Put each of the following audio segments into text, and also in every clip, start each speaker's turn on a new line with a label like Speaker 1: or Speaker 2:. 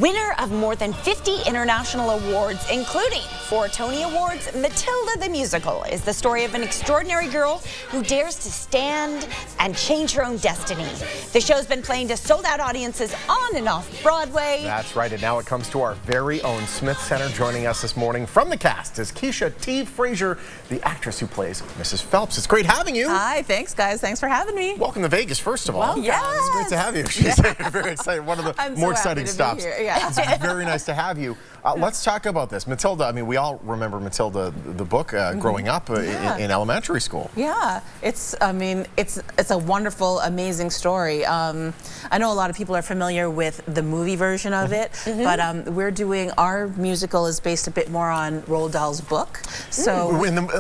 Speaker 1: Winner of more than 50 international awards, including 4 Tony Awards, Matilda the Musical is the story of an extraordinary girl who dares to stand and change her own destiny. The show's been playing to sold-out audiences on and off Broadway.
Speaker 2: That's right, and now it comes to our very own Smith Center. Joining us this morning from the cast is Keisha T. Frazier, the actress who plays Mrs. Phelps. It's great having you.
Speaker 3: Hi, thanks guys. Thanks for having me.
Speaker 2: Welcome to Vegas, first of all.
Speaker 3: Welcome. Yes.
Speaker 2: It's great to have you. She's very excited. One of the more exciting stops.
Speaker 3: Yeah.
Speaker 2: It's very nice to have you. Let's talk about this. Matilda, I mean, we all remember Matilda, the book, growing up in elementary school.
Speaker 3: Yeah, it's a wonderful, amazing story. I know a lot of people are familiar with the movie version of it, but we're doing, our musical is based a bit more on Roald Dahl's book. So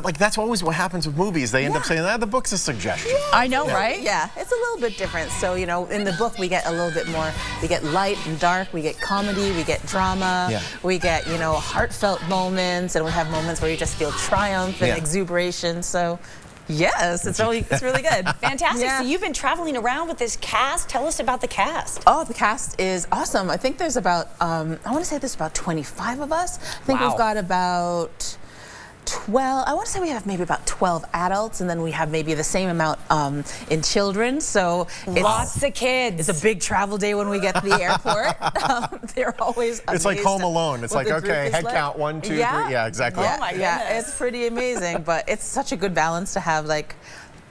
Speaker 2: like that's always what happens with movies. They end up saying, the book's a suggestion.
Speaker 3: Yeah. I know, right? Yeah, it's a little bit different. So, you know, in the book we get a little bit more, we get light and dark, we get comedy, we get drama, we get, you know, heartfelt moments, and we have moments where you just feel triumph and exuberation. So yes, it's really good.
Speaker 1: Fantastic.
Speaker 3: Yeah.
Speaker 1: So you've been traveling around with this cast. Tell us about the cast.
Speaker 3: Oh, the cast is awesome. I think there's about, I want to say there's about 25 of us. I think we've got about 12, I want to say we have maybe about 12 adults, and then we have maybe the same amount in children. So
Speaker 1: lots of kids.
Speaker 3: It's a big travel day when we get to the airport. They're always amazed.
Speaker 2: It's like Home Alone. It's like, okay, head count 1, 2, 3. Yeah, exactly.
Speaker 3: Oh my goodness. Yeah, it's pretty amazing, but it's such a good balance to have like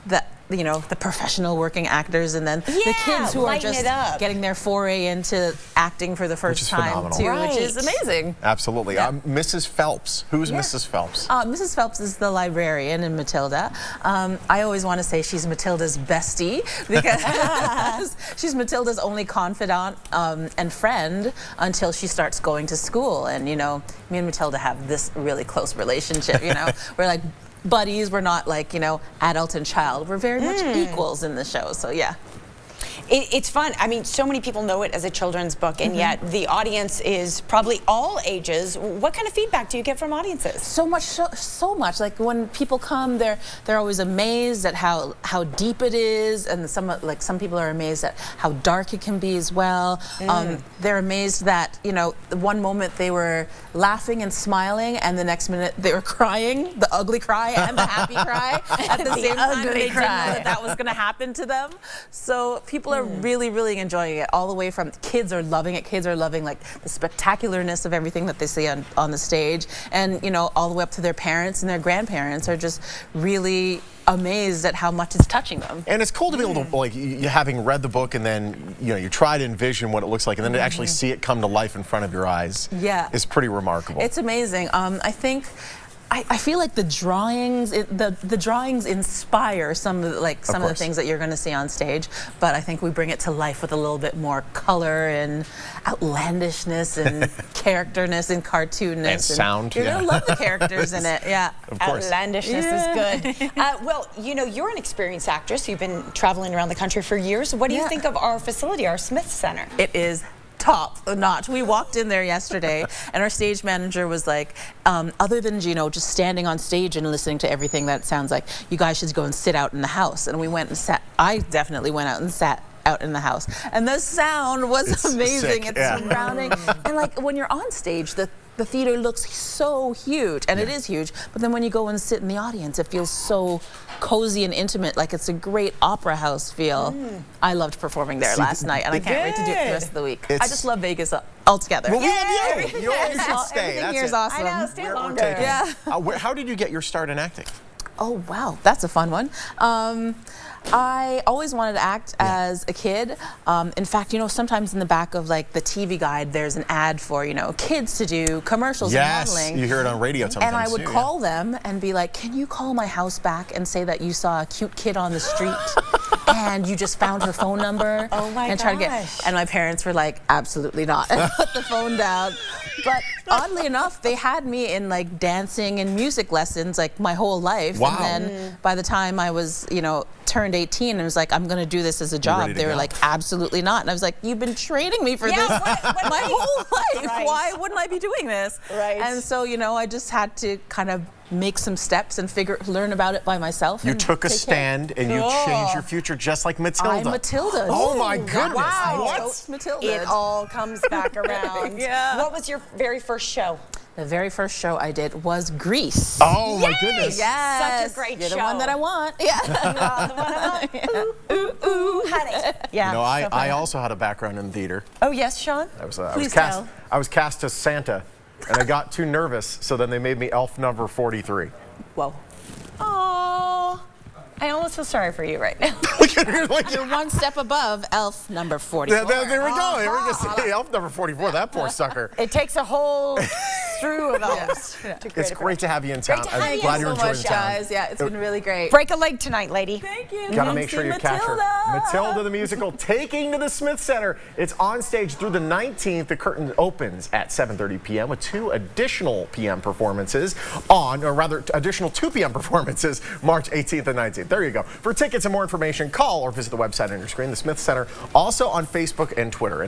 Speaker 3: the, you know, the professional working actors, and then the kids who are just getting their foray into acting for the first time too, which is amazing.
Speaker 2: Absolutely. Mrs. Phelps. Who's Mrs. Phelps?
Speaker 3: Mrs. Phelps is the librarian in Matilda. I always want to say she's Matilda's bestie because she's Matilda's only confidant and friend until she starts going to school. And you know, me and Matilda have this really close relationship. You know, we're like buddies. We're not like, you know, adult and child. We're very much equals in the show. So yeah.
Speaker 1: It's fun. I mean, so many people know it as a children's book, and yet the audience is probably all ages. What kind of feedback do you get from audiences?
Speaker 3: So much. Like when people come, they're always amazed at how deep it is, and some people are amazed at how dark it can be as well. They're amazed that, you know, one moment they were laughing and smiling, and the next minute they were crying, the ugly cry and the happy cry at the same time. They didn't know that was going to happen to them. So people are really enjoying it, all the way from kids are loving it. Kids are loving like the spectacularness of everything that they see on the stage, and you know, all the way up to their parents and their grandparents are just really amazed at how much it's touching them.
Speaker 2: And it's cool to be able to, like, you having read the book and then, you know, you try to envision what it looks like, and then to actually see it come to life in front of your eyes is pretty remarkable.
Speaker 3: It's amazing. I feel like the drawings, the drawings inspire some of the things that you're going to see on stage, but I think we bring it to life with a little bit more color and outlandishness and characterness and cartoonness
Speaker 2: and sound.
Speaker 3: You're gonna love the characters in it. Yeah,
Speaker 2: of course.
Speaker 1: Outlandishness is good. Well, you know, you're an experienced actress. You've been traveling around the country for years. What do you think of our facility, our Smith Center?
Speaker 3: It is top notch. We walked in there yesterday and our stage manager was like, other than, you know, just standing on stage and listening to everything that it sounds like, you guys should go and sit out in the house. And we went and sat. I definitely went out and sat out in the house, and the sound was amazing. It's surrounding, and like when you're on stage, the theater looks so huge, and it is huge, but then when you go and sit in the audience, it feels so cozy and intimate, like it's a great opera house feel. I loved performing there last night, and I can't wait to do it the rest of the week. I just love Vegas altogether.
Speaker 2: Well, we love you. You always should stay.
Speaker 3: Everything here is awesome.
Speaker 1: I know, stay longer.
Speaker 2: How did you get your start in acting?
Speaker 3: Oh, wow, that's a fun one. I always wanted to act as a kid. In fact, you know, sometimes in the back of like the TV guide, there's an ad for, you know, kids to do commercials and modeling.
Speaker 2: You hear it on radio sometimes.
Speaker 3: And I would call them and be like, can you call my house back and say that you saw a cute kid on the street and you just found her phone number?
Speaker 1: Oh my gosh.
Speaker 3: And my parents were like, absolutely not, and put the phone down. But oddly enough, they had me in like dancing and music lessons like my whole life.
Speaker 2: Wow.
Speaker 3: And then by the time I was, turned 18 and was like, I'm going to do this as a job,
Speaker 2: ready to
Speaker 3: they were
Speaker 2: go.
Speaker 3: like, absolutely not. And I was like, you've been training me for this my whole life.
Speaker 1: Right.
Speaker 3: Why wouldn't I be doing this?
Speaker 1: Right.
Speaker 3: And so, I just had to kind of make some steps and learn about it by myself.
Speaker 2: You
Speaker 3: and
Speaker 2: took a
Speaker 3: take care.
Speaker 2: stand and you changed your future just like Matilda.
Speaker 3: I'm Matilda.
Speaker 2: Oh my goodness.
Speaker 1: Wow.
Speaker 2: What?
Speaker 3: Totes Matilda.
Speaker 1: It all comes back around.
Speaker 3: Yeah.
Speaker 1: What was your very first show?
Speaker 3: The very first show I did was Grease.
Speaker 2: Oh my goodness.
Speaker 3: Yes.
Speaker 1: Such a great
Speaker 3: You're
Speaker 1: show.
Speaker 3: the one that I want. Yeah.
Speaker 1: You are the one I want. Ooh, ooh, honey. Yeah.
Speaker 2: You know,
Speaker 1: so fun.
Speaker 2: I also had a background in theater.
Speaker 1: Oh, yes, Sean?
Speaker 2: I was
Speaker 1: Please
Speaker 2: cast.
Speaker 1: tell.
Speaker 2: I was cast as Santa, and I got too nervous, so then they made me elf number 43.
Speaker 3: Whoa.
Speaker 1: Oh, I almost feel sorry for you right now.
Speaker 2: You're like,
Speaker 3: You're one step above elf number 44.
Speaker 2: there we go. There we go. Hey, elf number 44. That poor sucker.
Speaker 1: It takes a whole slew of elves to create
Speaker 2: It's
Speaker 1: a
Speaker 2: great to have you in town.
Speaker 1: to have
Speaker 2: I'm
Speaker 1: you.
Speaker 2: glad
Speaker 3: Thank
Speaker 2: you're
Speaker 3: you so
Speaker 2: enjoying
Speaker 3: much,
Speaker 2: the town.
Speaker 3: guys. Yeah, it's been really great.
Speaker 1: Break a leg tonight, lady.
Speaker 3: Thank you.
Speaker 2: Gotta
Speaker 3: Come
Speaker 2: make sure
Speaker 3: see
Speaker 2: you catch her.
Speaker 3: Matilda.
Speaker 2: Matilda the musical, taking to the Smith Center. It's on stage through the 19th. The curtain opens at 7:30 p.m. with 2 additional p.m. performances or rather additional 2 p.m. performances March 18th and 19th. There you go. For tickets and more information, call or visit the website on your screen. The Smith Center, also on Facebook and Twitter.